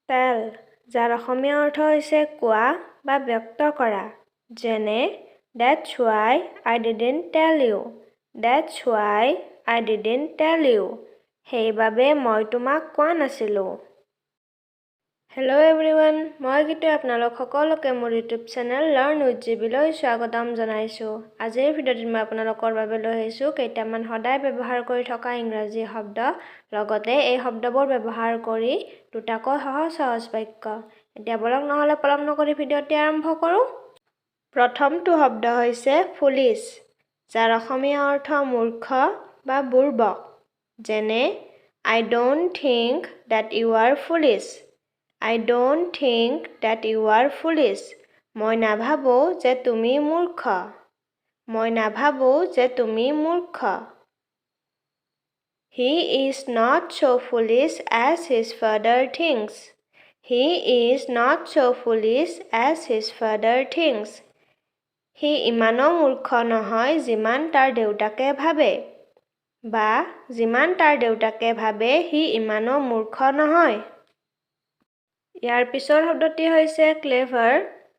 টেল যাৰ অসমীয়া অৰ্থ হৈছে কোৱা বা ব্যক্ত কৰা যেনে That's why I didn't tell you. That's why I didn't tell you. সেইবাবে মই তোমাক কোৱা নাছিলোঁ। হেল্ল' এভৰিৱান, মই গীতে আপোনালোক সকলোকে মোৰ ইউটিউব চেনেল লাৰ্ণ উইথ জিবিলৈ স্বাগতম জনাইছোঁ। আজিৰ ভিডিঅ'টোত মই আপোনালোকৰ বাবে লৈ আহিছোঁ কেইটামান সদায় ব্যৱহাৰ কৰি থকা ইংৰাজী শব্দ, লগতে এই শব্দবোৰ ব্যৱহাৰ কৰি দুটাকৈ সহজ বাক্য। এতিয়া বলক নহ'লে পলম নকৰি ভিডিঅ'টি আৰম্ভ কৰোঁ। প্ৰথমটো শব্দ হৈছে ফুলিছ, যাৰ অসমীয়া অৰ্থ মূৰ্খ বা বুৰ্বক। যেনে I don't think that you are foolish. I don't think that you are foolish. মই নাভাবোঁ যে তুমি মূৰ্খ। মই নাভাবোঁ যে তুমি মূৰ্খ। He is not so foolish as his father thinks. He is not so foolish as his father thinks. সি ইমানো মূৰ্খ নহয় যিমান তাৰ দেউতাকে ভাবে। বা যিমান তাৰ দেউতাকে ভাবে সি ইমানো মূৰ্খ নহয়। ইয়াৰ পিছৰ শব্দটি হৈছে ক্লেভাৰ,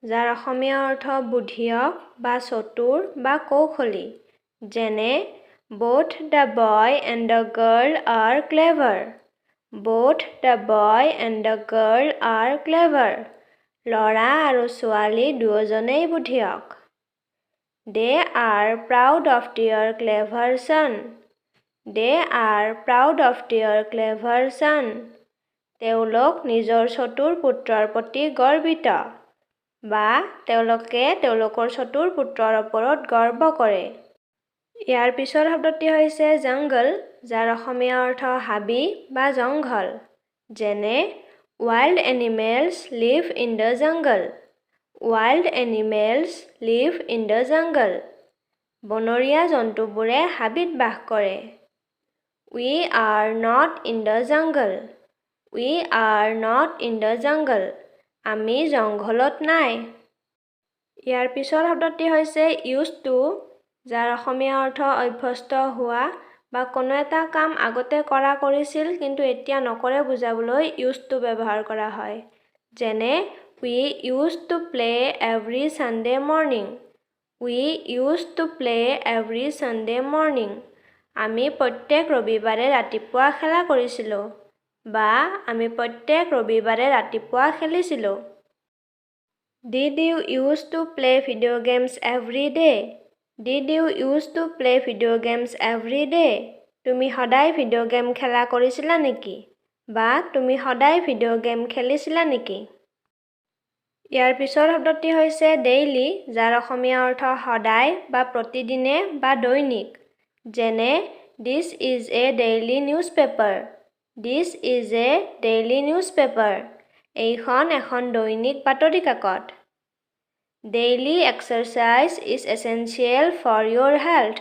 যাৰ অসমীয়া অৰ্থ বুদ্ধিয়ক বা চতুৰ বা কৌশলী। যেনে Both the boy and the girl are clever. Both the boy and the girl are clever. ল'ৰা আৰু ছোৱালী দুয়োজনেই বুদ্ধিয়ক। They are proud of their clever son. They are proud of their clever son. তেওঁলোক নিজৰ চতুৰ পুত্ৰৰ প্ৰতি গৰ্বিত। বা তেওঁলোকে তেওঁলোকৰ চতুৰ পুত্ৰৰ ওপৰত গৰ্ব কৰে। ইয়াৰ পিছৰ শব্দটি হৈছে জংগল, যাৰ অসমীয়া অৰ্থ হাবি বা জংঘল। যেনে Wild animals live in the jungle. Wild animals live in the jungle. বনৰীয়া জন্তুবোৰে হাবিত বাস কৰে। We are not in the jungle. We are not in the jungle. আমি জংঘলত নাই। ইয়াৰ পিছৰ শব্দটি হৈছে used to, যাৰ অসমীয়া অৰ্থ অভ্যস্ত হোৱা বা কোনো এটা কাম আগতে কৰিছিল কিন্তু এতিয়া নকৰে বুজাবলৈ used to ব্যৱহাৰ কৰা হয়। যেনে We used to play every Sunday morning. We used to play every Sunday morning. আমি প্ৰত্যেক ৰবিবাৰে ৰাতিপুৱা খেলা কৰিছিলোঁ। বা আমি প্ৰত্যেক ৰবিবাৰে ৰাতিপুৱা খেলিছিলোঁ। Did you used to play video games every day? Did you used to play video games every day? তুমি সদায় ভিডিঅ' গেম খেলা কৰিছিলা নেকি? বা তুমি সদায় ভিডিঅ' গেম খেলিছিলা নেকি? ইয়াৰ পিছৰ শব্দটি হৈছে ডেইলি, যাৰ অসমীয়া অৰ্থ সদায় বা প্ৰতিদিনে বা দৈনিক। যেনে This is a daily newspaper. This is a daily newspaper. এইখন এখন দৈনিক বাতৰি কাকত। Daily exercise is essential for your health.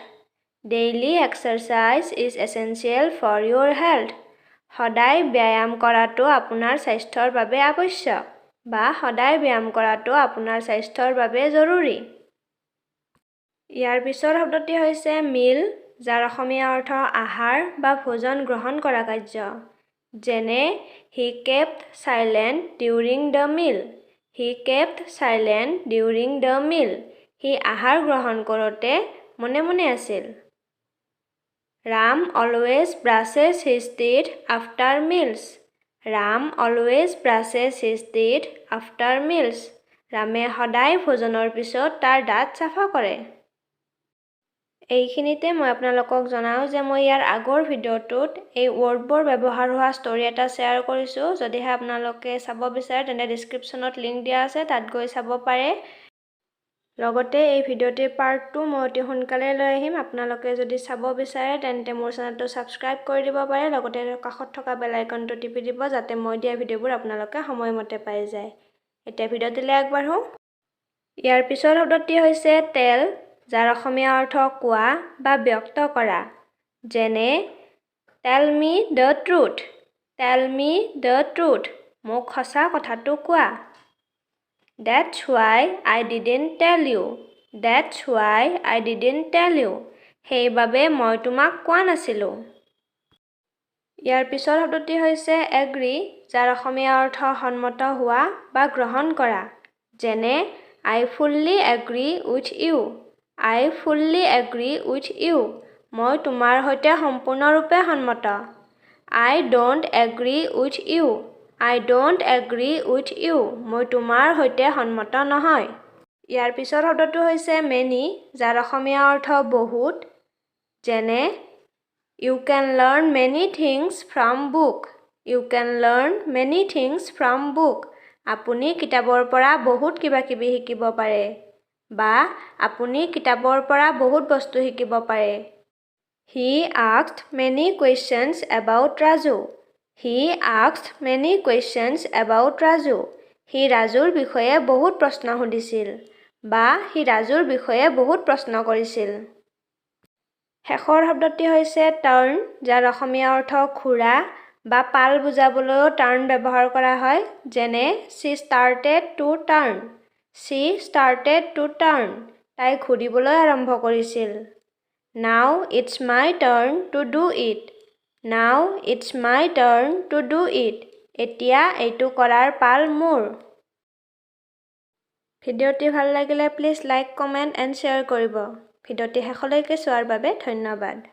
Daily exercise is essential for your health. সদায় ব্যায়াম কৰাটো আপোনাৰ স্বাস্থ্যৰ বাবে আৱশ্যক। বা সদায় ব্যায়াম কৰাটো আপোনাৰ স্বাস্থ্যৰ বাবে জৰুৰী। ইয়াৰ পিছৰ শব্দটি হৈছে মিল, যাৰ অসমীয়া অৰ্থ আহাৰ বা ভোজন গ্ৰহণ কৰা কাৰ্য। যেনে He kept silent during the meal. He kept silent during the meal. সি আহাৰ গ্ৰহণ কৰোঁতে মনে মনে আছিল। Ram always brushes his teeth after meals. Ram always brushes his teeth after meals. ৰামে সদায় ভোজনৰ পিছত তাৰ দাঁত চাফা কৰে। এইখিনিতে মই আপোনালোকক জনাওঁ যে মই ইয়াৰ আগৰ ভিডিঅ'টোত এই ৱৰ্ডবোৰ ব্যৱহাৰ হোৱা ষ্টৰি এটা শ্বেয়াৰ কৰিছোঁ। যদিহে আপোনালোকে চাব বিচাৰে তেন্তে ডিছক্ৰিপশ্যনত লিংক দিয়া আছে, তাত গৈ চাব পাৰে। লগতে এই ভিডিঅ'টিৰ পাৰ্ট 2 মই অতি সোনকালে লৈ আহিম। আপোনালোকে যদি চাব বিচাৰে তেন্তে মোৰ চেনেলটো ছাবস্ক্ৰাইব কৰি দিব পাৰে, লগতে কাষত থকা বেল আইকনটো টিপি দিব যাতে মই দিয়া ভিডিঅ'বোৰ আপোনালোকে সময়মতে পাই যায়। এতিয়া ভিডিঅ'টিলৈ আগবাঢ়োঁ। ইয়াৰ পিছৰ শব্দটি হৈছে টেল, যাৰ অসমীয়া অৰ্থ কোৱা বা ব্যক্ত কৰা। যেনে Tell me the truth. Tell me the truth. মোক সঁচা কথাটো কোৱা। That's why I didn't tell you. That's why I didn't tell you. সেইবাবে মই তোমাক কোৱা নাছিলোঁ। ইয়াৰ পিছৰ শব্দটি হৈছে এগ্ৰি, যাৰ অসমীয়া অৰ্থ সন্মত হোৱা বা গ্ৰহণ কৰা। যেনে I fully agree with you. I fully agree with you. মই তোমাৰ সৈতে সম্পূৰ্ণৰূপে সন্মত। I don't agree with you. I don't agree with you. মই তোমাৰ সৈতে সন্মত নহয়। ইয়াৰ পিছৰ শব্দটো হৈছে মেনি, যাৰ অসমীয়া অৰ্থ বহুত। যেনে You can learn many things from book. You can learn many things from book. আপুনি কিতাপৰ পৰা বহুত কিবা-কিবি শিকিব পাৰে বা আপুনি কিতাপৰ পৰা বহুত বস্তু শিকিব পাৰে। He asked many questions about Raju. He asked many questions about Raju. সি ৰাজুৰ বিষয়ে বহুত প্ৰশ্ন সুধিছিল বা সি ৰাজুৰ বিষয়ে বহুত প্ৰশ্ন কৰিছিল। শেষৰ শব্দটি হৈছে টাৰ্ণ, যাৰ অসমীয়া অৰ্থ ঘূৰা বা পাল বুজাবলৈও টাৰ্ণ ব্যৱহাৰ কৰা হয়। যেনে She started to turn. She started to turn. তাই ঘূৰিবলৈ আৰম্ভ কৰিছিল। Now it's my turn to do it. Now it's my turn to do it. এতিয়া এইটো কৰাৰ পাল মোৰ। ভিডিঅ'টি ভাল লাগিলে please like, comment and share কৰিব। ভিডিঅ'টি শেষলৈকে চোৱাৰ বাবে ধন্যবাদ।